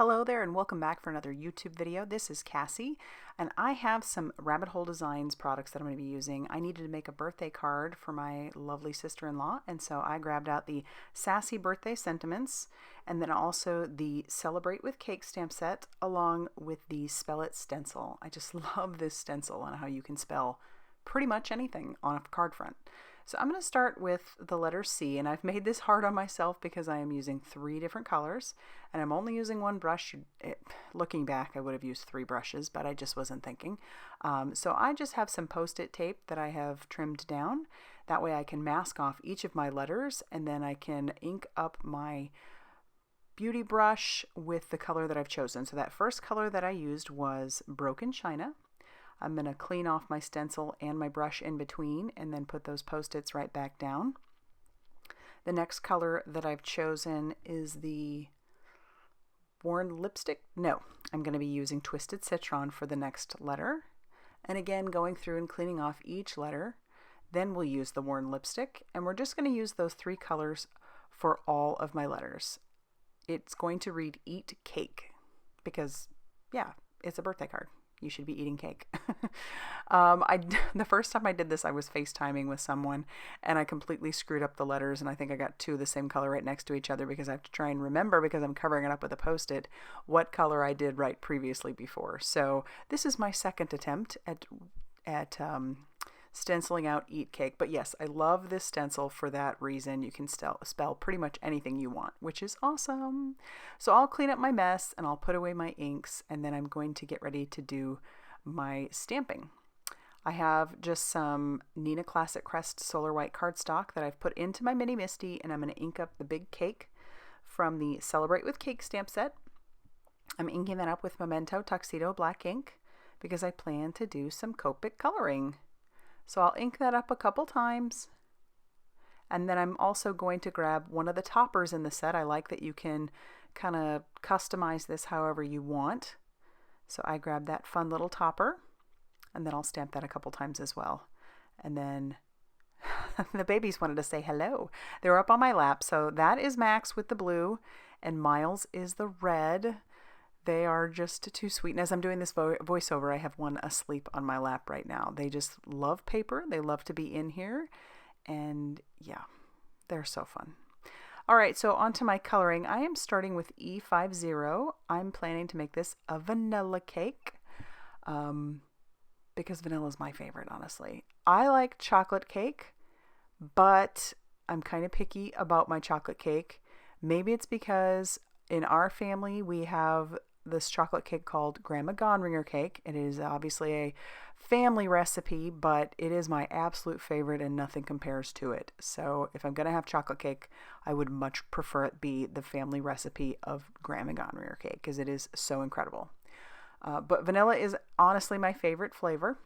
Hello there and welcome back for another YouTube video. This is Cassie and I have some Rabbit Hole Designs products that I'm going to be using. I needed to make a birthday card for my lovely sister-in-law, and so I grabbed out the Sassy birthday sentiments and then also the Celebrate with Cake stamp set along with the Spell It stencil. I just love this stencil and how you can spell pretty much anything on a card front. So I'm going to start with the letter C, and I've made this hard on myself because I am using 3 different colors and I'm only using one brush. Looking back, I would have used 3 brushes, but I just wasn't thinking. So I just have some Post-it tape that I have trimmed down. That way I can mask off each of my letters and then I can ink up my beauty brush with the color that I've chosen. So that first color that I used was Broken China. I'm going to clean off my stencil and my brush in between and then put those Post-its right back down. The next color that I've chosen is the Worn Lipstick. No, I'm going to be using Twisted Citron for the next letter. And again, going through and cleaning off each letter. Then we'll use the Worn Lipstick, and we're just going to use those 3 colors for all of my letters. It's going to read Eat Cake because, yeah, it's a birthday card. You should be eating cake. The first time I did this, I was FaceTiming with someone and I completely screwed up the letters, and I think I got 2 of the same color right next to each other because I have to try and remember, because I'm covering it up with a Post-it, what color I did right previously before. So this is my second attempt at stenciling out Eat Cake. But yes, I love this stencil for that reason. You can spell pretty much anything you want, which is awesome. So I'll clean up my mess and I'll put away my inks, and then I'm going to get ready to do my stamping. I have just some Neenah Classic Crest Solar White cardstock that I've put into my Mini Misty, and I'm going to ink up the big cake from the Celebrate with Cake stamp set. I'm inking that up with Memento Tuxedo black ink because I plan to do some Copic coloring. So I'll ink that up a couple times, and then I'm also going to grab one of the toppers in the set. I like that you can kind of customize this however you want. So I grab that fun little topper, and then I'll stamp that a couple times as well. And then the babies wanted to say hello. They were up on my lap. So that is Max with the blue, and Miles is the red. They are just too sweet. And as I'm doing this voiceover, I have one asleep on my lap right now. They just love paper. They love to be in here. And yeah, they're so fun. All right, so on to my coloring. I am starting with E50. I'm planning to make this a vanilla cake because vanilla is my favorite, honestly. I like chocolate cake, but I'm kind of picky about my chocolate cake. Maybe it's because in our family we have this chocolate cake called Grandma Gonringer cake. It is obviously a family recipe, but it is my absolute favorite and nothing compares to it. So if I'm going to have chocolate cake, I would much prefer it be the family recipe of Grandma Gonringer cake because it is so incredible. But vanilla is honestly my favorite flavor.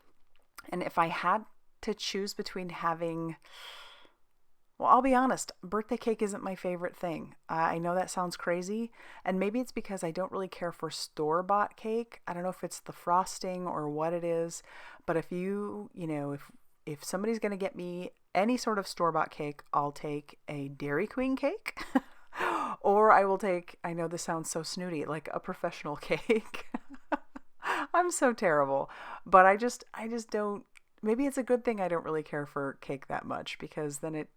And if I had to choose between having... Well, I'll be honest, birthday cake isn't my favorite thing. I know that sounds crazy, and maybe it's because I don't really care for store-bought cake. I don't know if it's the frosting or what it is, but if if somebody's going to get me any sort of store-bought cake, I'll take a Dairy Queen cake, or I will take, I know this sounds so snooty, like a professional cake. I'm so terrible, but I just don't. Maybe it's a good thing I don't really care for cake that much, because then it,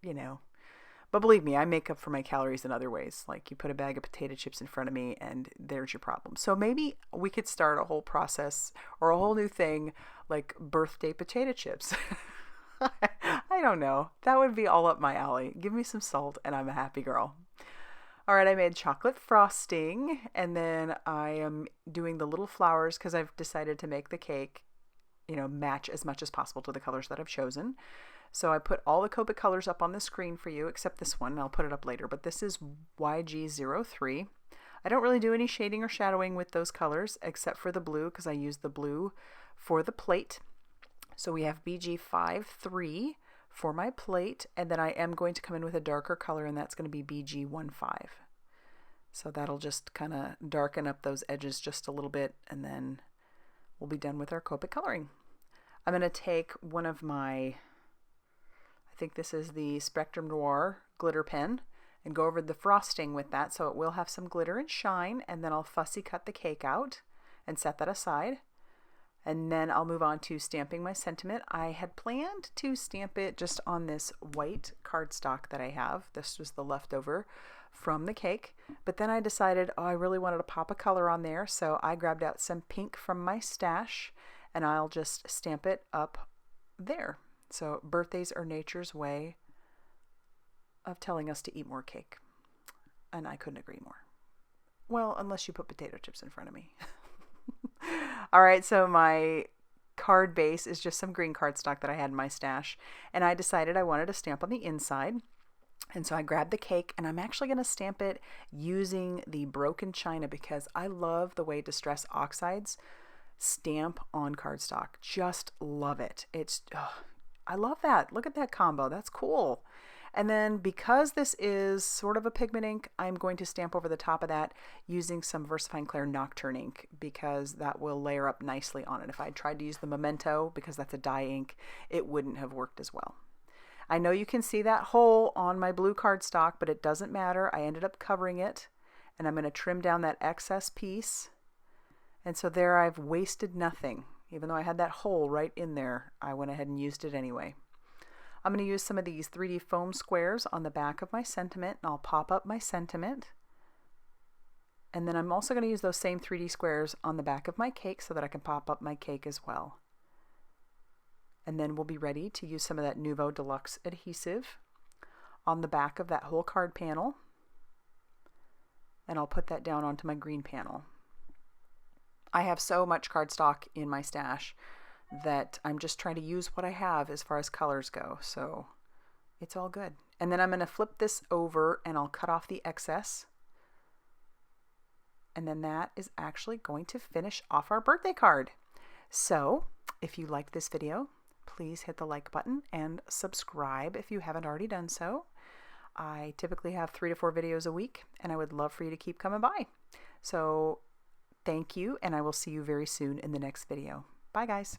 but believe me, I make up for my calories in other ways. Like you put a bag of potato chips in front of me and there's your problem. So maybe we could start a whole process or a whole new thing like birthday potato chips. I don't know. That would be all up my alley. Give me some salt and I'm a happy girl. All right, I made chocolate frosting, and then I am doing the little flowers because I've decided to make the cake match as much as possible to the colors that I've chosen. So I put all the Copic colors up on the screen for you, except this one. I'll put it up later, but this is YG03. I don't really do any shading or shadowing with those colors, except for the blue, because I use the blue for the plate. So we have BG53 for my plate, and then I am going to come in with a darker color, and that's going to be BG15. So that'll just kind of darken up those edges just a little bit, and then we'll be done with our Copic coloring. I'm going to take one of my, I think this is the Spectrum Noir glitter pen, and go over the frosting with that so it will have some glitter and shine, and then I'll fussy cut the cake out and set that aside. And then I'll move on to stamping my sentiment. I had planned to stamp it just on this white cardstock that I have. This was the leftover from the cake. But then I decided, oh, I really wanted to pop a color on there. So I grabbed out some pink from my stash and I'll just stamp it up there. So birthdays are nature's way of telling us to eat more cake. And I couldn't agree more. Well, unless you put potato chips in front of me. All right, so my card base is just some green cardstock that I had in my stash, and I decided I wanted to stamp on the inside. And so I grabbed the cake, and I'm actually going to stamp it using the broken china because I love the way Distress Oxides stamp on cardstock. Just love it. I love that. Look at that combo. That's cool. And then because this is sort of a pigment ink, I'm going to stamp over the top of that using some VersaFine Clair Nocturne ink because that will layer up nicely on it. If I tried to use the Memento, because that's a dye ink, it wouldn't have worked as well. I know you can see that hole on my blue cardstock, but it doesn't matter. I ended up covering it, and I'm going to trim down that excess piece. And so there I've wasted nothing. Even though I had that hole right in there, I went ahead and used it anyway. I'm going to use some of these 3D foam squares on the back of my sentiment, and I'll pop up my sentiment. And then I'm also going to use those same 3D squares on the back of my cake so that I can pop up my cake as well. And then we'll be ready to use some of that Nuvo Deluxe adhesive on the back of that whole card panel. And I'll put that down onto my green panel. I have so much cardstock in my stash that I'm just trying to use what I have as far as colors go. So it's all good. And then I'm going to flip this over and I'll cut off the excess. And then that is actually going to finish off our birthday card. So if you liked this video, please hit the like button and subscribe if you haven't already done so. I typically have 3 to 4 videos a week, and I would love for you to keep coming by. So thank you, and I will see you very soon in the next video. Bye, guys.